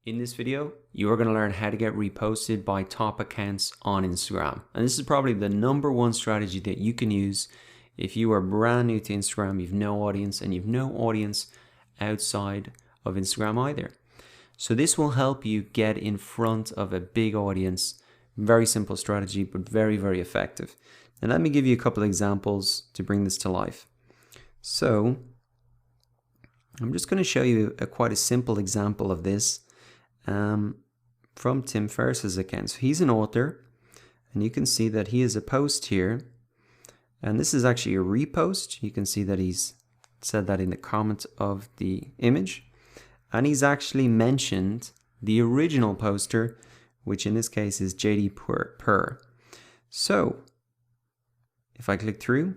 In this video, you are going to learn how to get reposted by top accounts on Instagram. And this is probably the #1 strategy that you can use if you are brand new to Instagram, you've no audience, and you've no audience outside of Instagram either. So this will help you get in front of a big audience. Very simple strategy, but very, very effective. And let me give you a couple of examples to bring this to life. So I'm just going to show you quite a simple example of this. From Tim Ferriss's account. So he's an author, and you can see that he has a post here, and this is actually a repost. You can see that he's said that in the comment of the image, and he's actually mentioned the original poster, which in this case is JD Purr. So if I click through,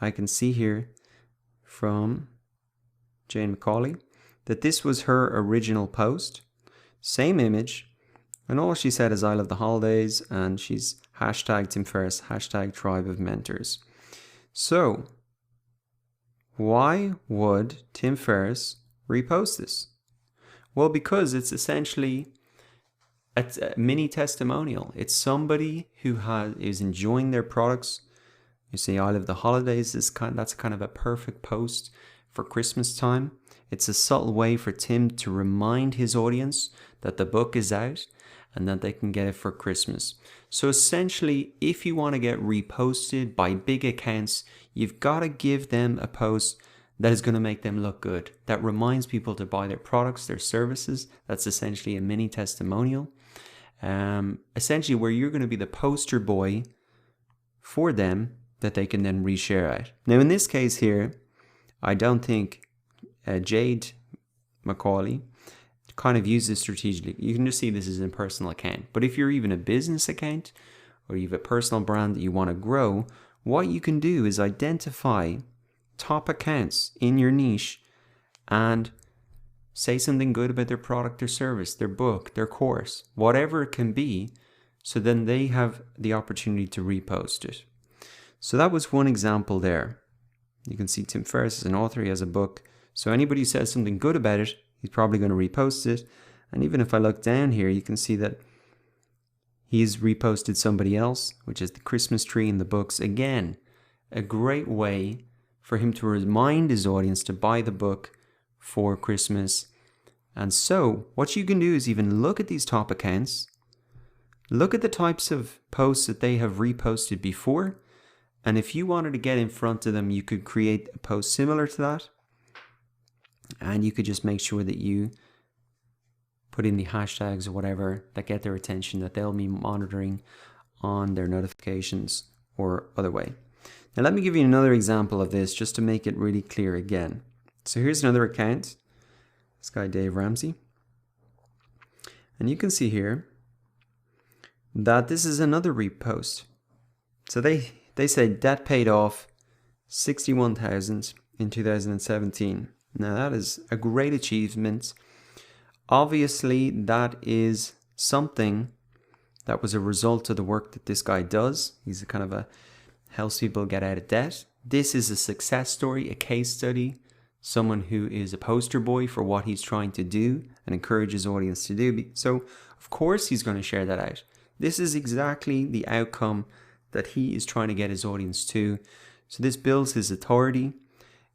I can see here from Jane Macaulay that this was her original post. Same image, and all she said is I love the holidays, and she's hashtag Tim Ferriss, hashtag tribe of mentors. So why would Tim Ferriss repost this? Well, because it's essentially a mini testimonial. It's somebody who is enjoying their products. You see, I love the holidays. That's kind of a perfect post for Christmas time. It's a subtle way for Tim to remind his audience that the book is out and that they can get it for Christmas. So essentially, if you want to get reposted by big accounts, you've got to give them a post that is going to make them look good, that reminds people to buy their products, their services. That's essentially a mini testimonial. Essentially where you're going to be the poster boy for them that they can then reshare out. Now in this case here, I don't think Jade Macaulay kind of uses strategically. You can just see this is a personal account. But if you're even a business account or you have a personal brand that you want to grow, what you can do is identify top accounts in your niche and say something good about their product or service, their book, their course, whatever it can be, so then they have the opportunity to repost it. So that was one example there. You can see Tim Ferriss is an author, he has a book. So anybody who says something good about it, he's probably going to repost it. And even if I look down here, you can see that he's reposted somebody else, which is the Christmas tree in the books. Again, a great way for him to remind his audience to buy the book for Christmas. And so what you can do is even look at these top accounts, look at the types of posts that they have reposted before. And if you wanted to get in front of them, you could create a post similar to that. And you could just make sure that you put in the hashtags or whatever that get their attention, that they'll be monitoring on their notifications or other way. Now let me give you another example of this just to make it really clear again. So here's another account, this guy Dave Ramsey. And you can see here that this is another repost. So they say debt paid off $61,000 in 2017. Now that is a great achievement. Obviously that is something that was a result of the work that this guy does. He's a kind of a helps people get out of debt. This is a success story, a case study, someone who is a poster boy for what he's trying to do and encourage his audience to do. So of course he's going to share that out. This is exactly the outcome that he is trying to get his audience to. So this builds his authority.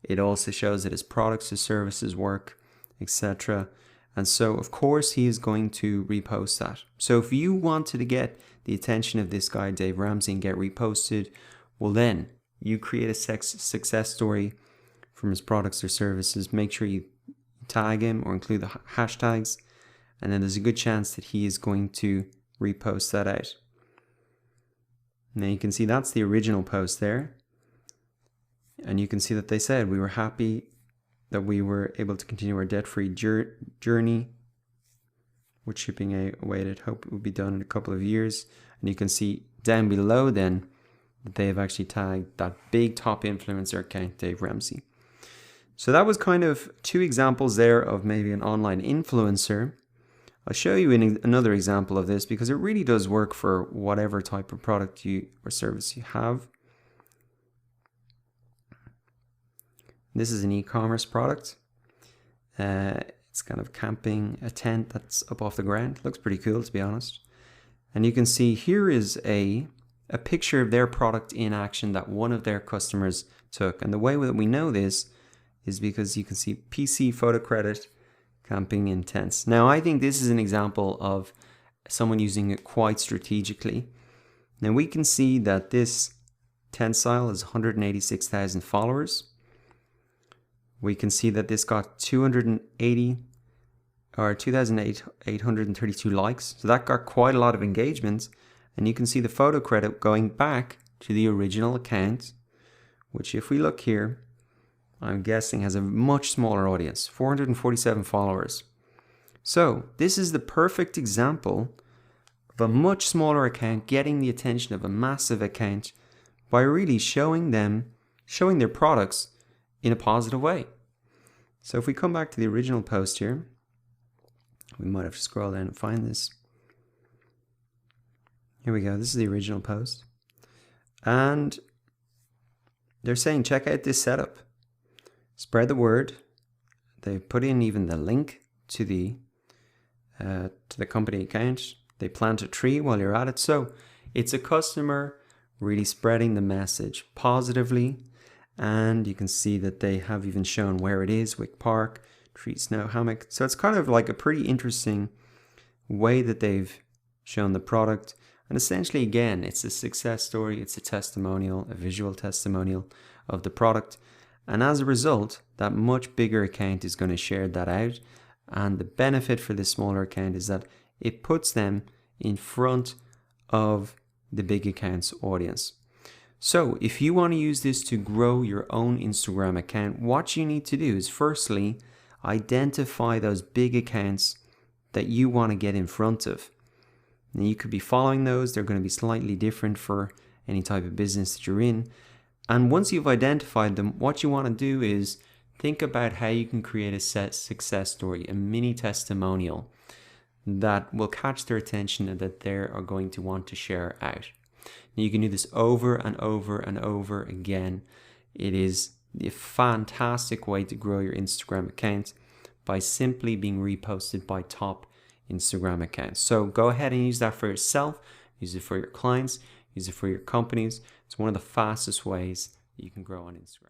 It also shows that his products, his services work, etc. And so, of course, he is going to repost that. So if you wanted to get the attention of this guy, Dave Ramsey, and get reposted, well then, you create a success story from his products or services. Make sure you tag him or include the hashtags. And then there's a good chance that he is going to repost that out. Now you can see that's the original post there. And you can see that they said we were happy that we were able to continue our debt-free journey with shipping awaited. Hope it will be done in a couple of years. And you can see down below then that they have actually tagged that big top influencer account, Dave Ramsey. So that was kind of two examples there of maybe an online influencer. I'll show you another example of this because it really does work for whatever type of product or service you have. This is an e-commerce product. It's kind of camping a tent that's up off the ground. Looks pretty cool, to be honest. And you can see here is a picture of their product in action that one of their customers took. And the way that we know this is because you can see PC photo credit, camping in tents. Now, I think this is an example of someone using it quite strategically. Now, we can see that this tent style is 186,000 followers. We can see that this got 2,832 likes. So that got quite a lot of engagement. And you can see the photo credit going back to the original account, which if we look here, I'm guessing has a much smaller audience, 447 followers. So this is the perfect example of a much smaller account getting the attention of a massive account by really showing their products in a positive way. So if we come back to the original post here, we might have to scroll down and find this. Here we go. This is the original post. And they're saying, check out this setup. Spread the word. They put in even the link to the company account. They plant a tree while you're at it. So it's a customer really spreading the message positively. And you can see that they have even shown where it is, Wick Park, tree, snow, hammock. So it's kind of like a pretty interesting way that they've shown the product. And essentially, again, it's a success story. It's a testimonial, a visual testimonial of the product. And as a result, that much bigger account is going to share that out. And the benefit for this smaller account is that it puts them in front of the big account's audience. So if you want to use this to grow your own Instagram account, what you need to do is firstly, identify those big accounts that you want to get in front of. Now you could be following those. They're going to be slightly different for any type of business that you're in. And once you've identified them, what you want to do is think about how you can create a success story, a mini testimonial that will catch their attention and that they are going to want to share out. Now you can do this over and over and over again. It is a fantastic way to grow your Instagram account by simply being reposted by top Instagram accounts. So go ahead and use that for yourself, use it for your clients, use it for your companies. It's one of the fastest ways that you can grow on Instagram.